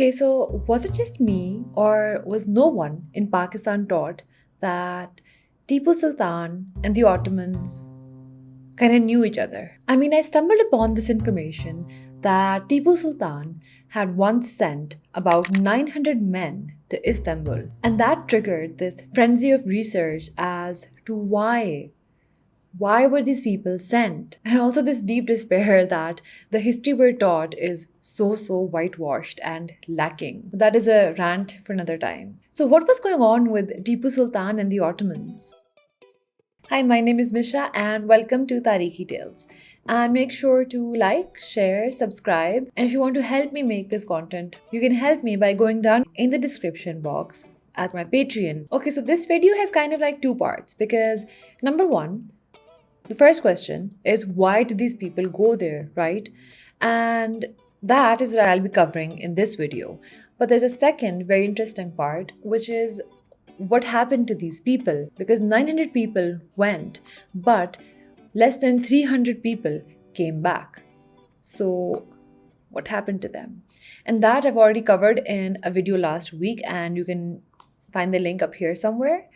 Okay, so was it just me, or was no one in Pakistan taught that Tipu Sultan and the Ottomans kind of knew each other? I mean, I stumbled upon this information that Tipu Sultan had once sent about 900 men to Istanbul, and that triggered this frenzy of research as to why were these people sent? And also this deep despair that the history we're taught is so whitewashed and lacking. That is a rant for another time. So, what was going on with Tipu Sultan and the Ottomans? Hi, my name is Misha, and welcome to Tarikhi Tales. And make sure to like, share, subscribe. And if you want to help me make this content, you can help me by going down in the description box at my Patreon. Okay, so this video has kind of like two parts because number one, the first question is why did these people go there, right? And that is what I'll be covering in this video. But there's a second very interesting part, which is what happened to these people, because 900 people went, but less than 300 people came back. So, what happened to them? And that I've already covered in a video last week, and you can find the link up here somewhere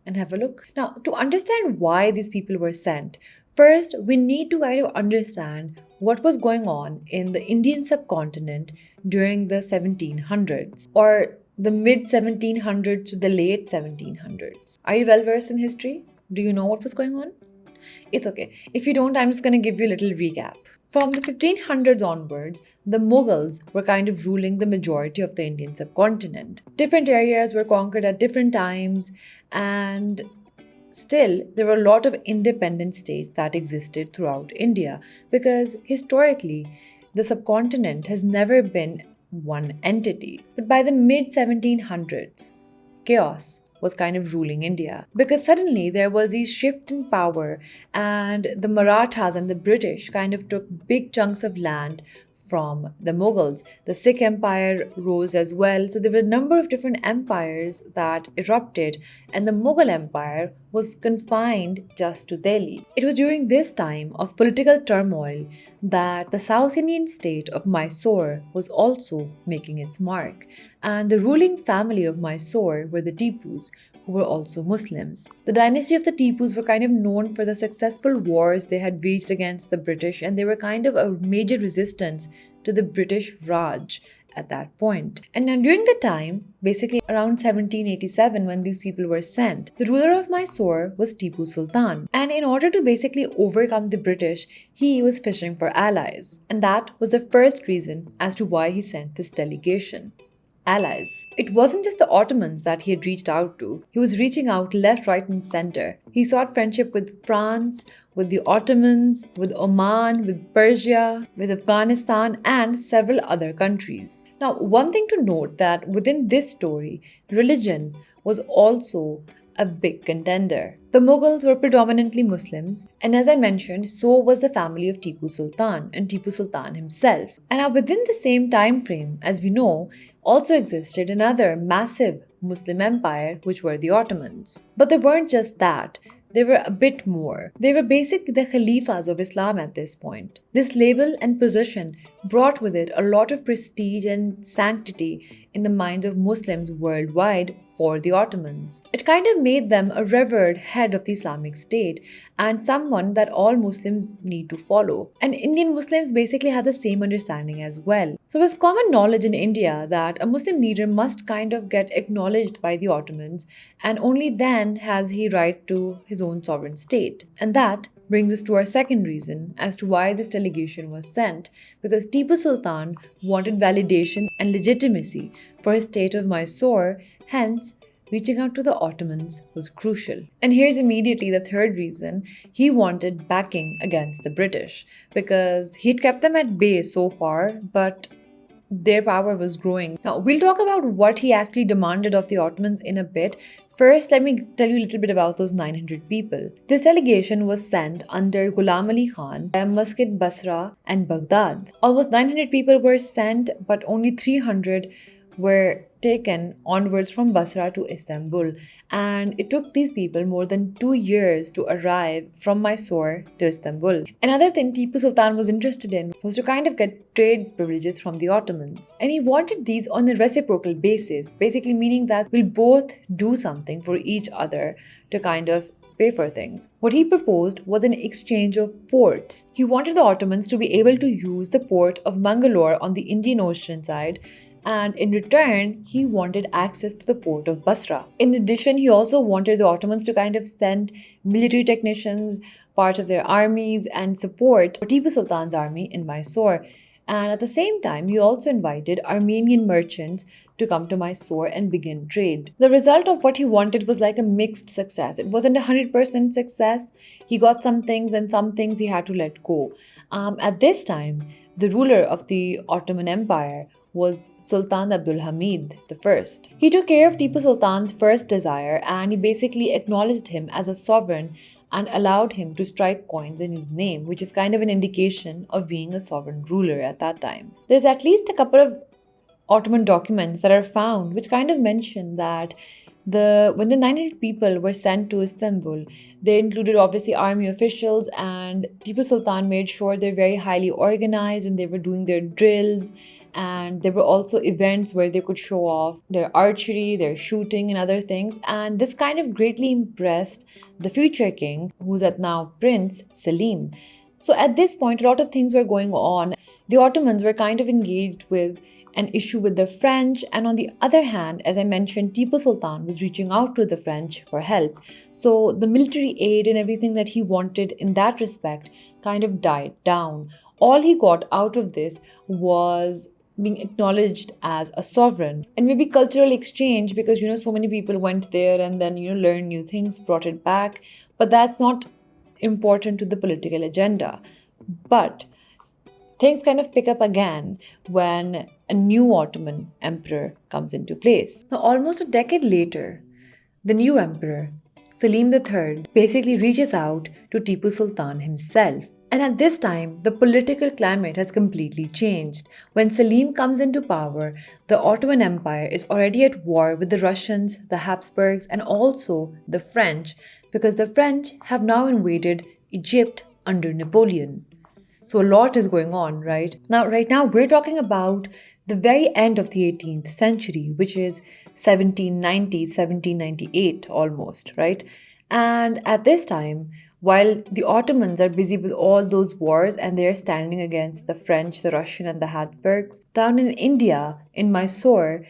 and have a look. Now, to understand why these people were sent, first we need to kind of understand what was going on in the Indian subcontinent during the 1700s or the mid 1700s to the late 1700s. Are you well versed in history? Do you know what was going on? It's okay. If you don't, I'm just going to give you a little recap. From the 1500s onwards, the Mughals were kind of ruling the majority of the Indian subcontinent. Different areas were conquered at different times, and still there were a lot of independent states that existed throughout India because historically the subcontinent has never been one entity. But by the mid 1700s, chaos was kind of ruling India because suddenly there was this shift in power, and the Marathas and the British kind of took big chunks of land from the Mughals. The Sikh Empire rose as well. So there were a number of different empires that erupted, and the Mughal Empire was confined just to Delhi. It was during this time of political turmoil that the South Indian state of Mysore was also making its mark. And the ruling family of Mysore were the Tipus, who were also Muslims. The dynasty of the Tipus were kind of known for the successful wars they had waged against the British, and they were kind of a major resistance to the British Raj at that point. And now during the time, basically around 1787 when these people were sent, the ruler of Mysore was Tipu Sultan. And in order to basically overcome the British, he was fishing for allies. And that was the first reason as to why he sent this delegation. Allies. It wasn't just the Ottomans that he had reached out to. He was reaching out left, right, and center. He sought friendship with France, with the Ottomans, with Oman, with Persia, with Afghanistan, and several other countries. Now, one thing to note that within this story, religion was also a big contender. The Mughals were predominantly Muslims, and as I mentioned, so was the family of Tipu Sultan and Tipu Sultan himself. And now within the same time frame, as we know, also existed another massive Muslim empire, which were the Ottomans. But they weren't just that. They were a bit more. They were basically the Khalifas of Islam at this point. This label and position brought with it a lot of prestige and sanctity in the minds of Muslims worldwide for the Ottomans. It kind of made them a revered head of the Islamic State and someone that all Muslims need to follow. And Indian Muslims basically had the same understanding as well. So it was common knowledge in India that a Muslim leader must kind of get acknowledged by the Ottomans, and only then has he right to his own sovereign state. And that brings us to our second reason as to why this delegation was sent, because Tipu Sultan wanted validation and legitimacy for his state of Mysore, hence reaching out to the Ottomans was crucial. And here's immediately the third reason: he wanted backing against the British, because he'd kept them at bay so far, but their power was growing. Now, we'll talk about what he actually demanded of the Ottomans in a bit. First, let me tell you a little bit about those 900 people. This delegation was sent under Ghulam Ali Khan via Muscat, Basra, and Baghdad. Almost 900 people were sent, but only 300 were taken onwards from Basra to Istanbul, and it took these people more than 2 years to arrive from Mysore to Istanbul. Another thing Tipu Sultan was interested in was to kind of get trade privileges from the Ottomans, and he wanted these on a reciprocal basis, basically meaning that we'll both do something for each other to kind of pay for things. What he proposed was an exchange of ports. He wanted the Ottomans to be able to use the port of Mangalore on the Indian Ocean side, and in return, he wanted access to the port of Basra. In addition, he also wanted the Ottomans to kind of send military technicians, part of their armies, and support Tipu Sultan's army in Mysore. And at the same time, he also invited Armenian merchants to come to Mysore and begin trade. The result of what he wanted was like a mixed success. It wasn't 100% success. He got some things, and some things he had to let go. At this time, the ruler of the Ottoman Empire was Sultan Abdul Hamid I. He took care of Tipu Sultan's first desire, and he basically acknowledged him as a sovereign and allowed him to strike coins in his name, which is kind of an indication of being a sovereign ruler at that time. There's at least a couple of Ottoman documents that are found which kind of mention that when the 900 people were sent to Istanbul, they included obviously army officials, and Tipu Sultan made sure they're very highly organized and they were doing their drills. And there were also events where they could show off their archery, their shooting, and other things. And this kind of greatly impressed the future king, who's at now Prince Saleem. So at this point, a lot of things were going on. The Ottomans were kind of engaged with an issue with the French, and on the other hand, as I mentioned, Tipu Sultan was reaching out to the French for help. So the military aid and everything that he wanted in that respect kind of died down. All he got out of this was being acknowledged as a sovereign, and maybe cultural exchange, because so many people went there and then learned new things, brought it back. But that's not important to the political agenda. But things kind of pick up again when a new Ottoman emperor comes into place. Now, almost a decade later, the new emperor, Saleem III, basically reaches out to Tipu Sultan himself. And at this time, the political climate has completely changed. When Saleem comes into power, the Ottoman Empire is already at war with the Russians, the Habsburgs, and also the French, because the French have now invaded Egypt under Napoleon. So a lot is going on, right? Right now, we're talking about the very end of the 18th century, which is 1790, 1798 almost, right? And at this time, while the Ottomans are busy with all those wars and they're standing against the French, the Russian, and the Habsburgs, down in India, in Mysore,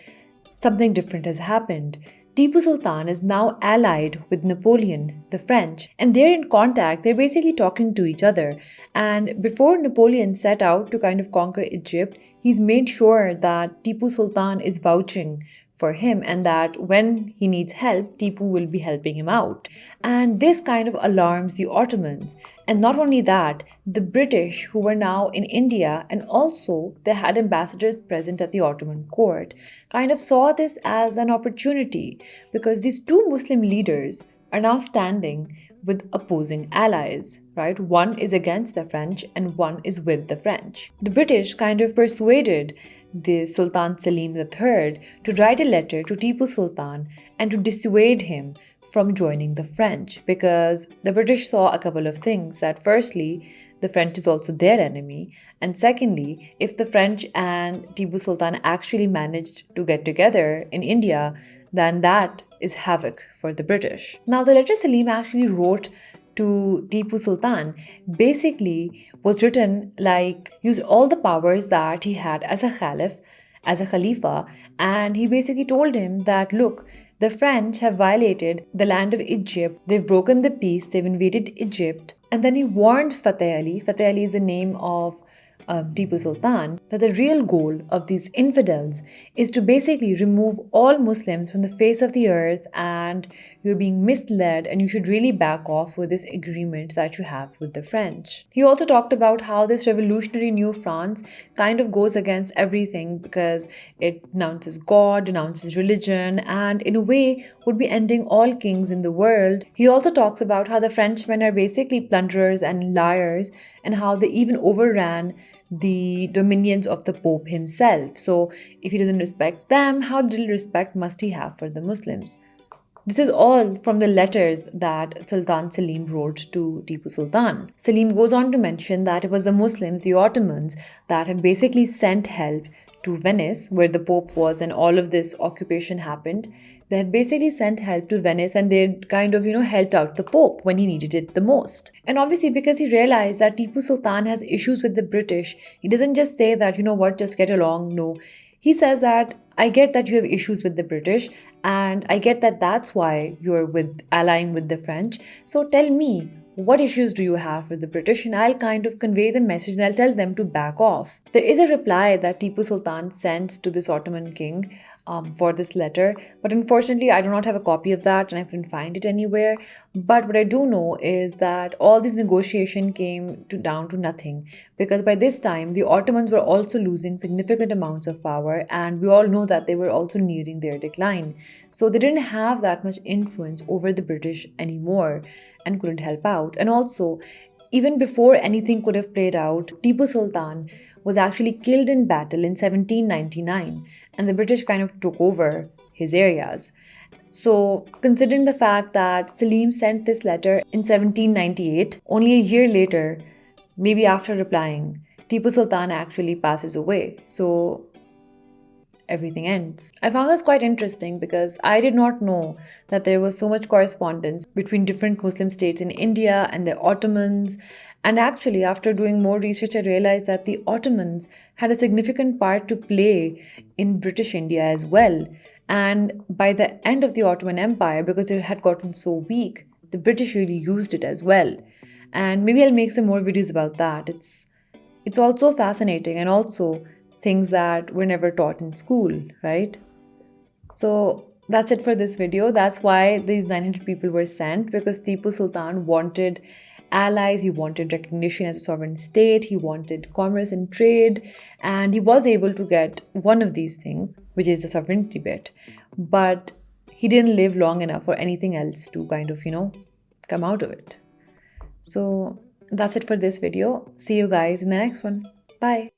something different has happened. Tipu Sultan is now allied with Napoleon, the French, and they're in contact. They're basically talking to each other. And before Napoleon set out to kind of conquer Egypt, he's made sure that Tipu Sultan is vouching for him, and that when he needs help, Tipu will be helping him out. And this kind of alarms the Ottomans. And not only that, the British, who were now in India, and also they had ambassadors present at the Ottoman court, kind of saw this as an opportunity, because these two Muslim leaders are now standing with opposing allies, right? One is against the French and one is with the French. The British kind of persuaded the Sultan Saleem III to write a letter to Tipu Sultan and to dissuade him from joining the French, because the British saw a couple of things: that firstly, the French is also their enemy, and secondly, if the French and Tipu Sultan actually managed to get together in India, then that is havoc for the British. Now, the letter Saleem actually wrote to Tipu Sultan basically was written like used all the powers that he had as a caliph, as a khalifa, and he basically told him that, look, the French have violated the land of Egypt, they've broken the peace, they've invaded Egypt. And then he warned Fateh Ali is the name of Tipu Sultan, that the real goal of these infidels is to basically remove all Muslims from the face of the earth, and you're being misled, and you should really back off with this agreement that you have with the French. He also talked about how this revolutionary new France kind of goes against everything, because it denounces God, denounces religion, and in a way would be ending all kings in the world. He also talks about how the Frenchmen are basically plunderers and liars, and how they even overran the dominions of the Pope himself. So, if he doesn't respect them, how little respect must he have for the Muslims? This is all from the letters that Sultan Saleem wrote to Tipu Sultan. Saleem goes on to mention that it was the Muslims, the Ottomans, that had basically sent help to Venice, where the Pope was and all of this occupation happened. They had basically sent help to Venice and they kind of, helped out the Pope when he needed it the most. And obviously, because he realized that Tipu Sultan has issues with the British, he doesn't just say that, just get along. No, he says that I get that you have issues with the British, and I get that that's why you're with allying with the French. So tell me, what issues do you have with the British? And I'll kind of convey the message and I'll tell them to back off. There is a reply that Tipu Sultan sends to this Ottoman king for this letter, but unfortunately I do not have a copy of that and I couldn't find it anywhere. But what I do know is that all this negotiation came down to nothing, because by this time the Ottomans were also losing significant amounts of power, and we all know that they were also nearing their decline. So they didn't have that much influence over the British anymore and couldn't help out. And also, even before anything could have played out, Tipu Sultan was actually killed in battle in 1799, and the British kind of took over his areas. So, considering the fact that Saleem sent this letter in 1798, only a year later, maybe after replying, Tipu Sultan actually passes away. So, everything ends. I found this quite interesting because I did not know that there was so much correspondence between different Muslim states in India and the Ottomans. And actually, after doing more research, I realized that the Ottomans had a significant part to play in British India as well. And by the end of the Ottoman Empire, because it had gotten so weak, the British really used it as well. And maybe I'll make some more videos about that. It's also fascinating, and also things that were never taught in school, right? So that's it for this video. That's why these 900 people were sent, because Tipu Sultan wanted allies, he wanted recognition as a sovereign state, he wanted commerce and trade, and he was able to get one of these things, which is the sovereignty bit. But he didn't live long enough for anything else to kind of, come out of it. So that's it for this video. See you guys in the next one. Bye.